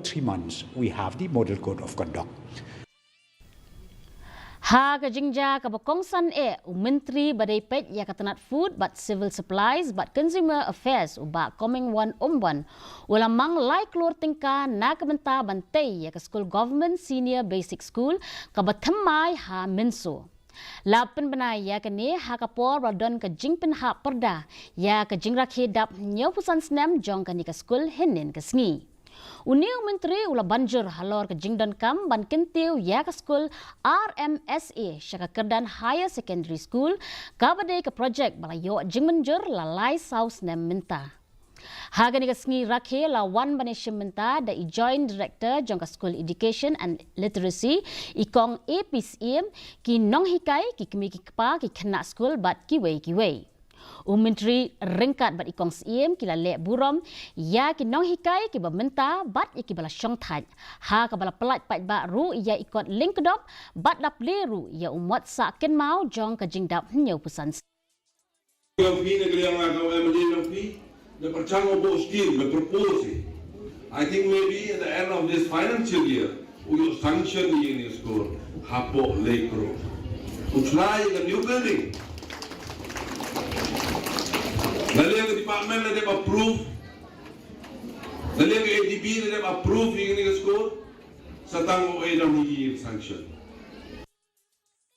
3 months, we have the Model Code of Conduct. Ha ka jingja ka bakong san Menteri Badai Pet ya katanat Food but Civil Supplies but Consumer Affairs uba coming one ulamang lai keluar tingka na kebenta bantai ya ke Skul Government Senior Basic School ka batamai ha menso. Lapan benai ya kini ha kapor radon ke jingpen ha perda ya ke Jingrakhe dap nyopusan Snem Jong kani ke Skul henin ke sengi. Uniu Menteri ula banjur halor ke jingdan kam ban kentiu ya ke Skul RMSA syaka kerdan Higher Secondary School kabadai ke projek balayo jingmenjur lalai saus nem minta. Haga ni ke sengi rakhe lawan banishim minta da Joint Director Jong ke Skul Education and Literacy ikong APCM ki nong hikai ki kemi ki kepa ki kena skul bat kiwei. Menteri ringkat bat ikong SIM kila lek burom ya ki nong hikai ki bamenta bat iki bala syong thaj ha ka bala pelat pat ba ru ya ikot link kedop bat dap leru ya umot sa ken mau jong ka jingdap nyau pusan I think maybe at the end of this financial year we will sanction the school Hapo Lake Road to try a new building. Lalu yang department na dem approve, lalu yang ADB na dem approve yung school, sa tango ay nang higit sanction.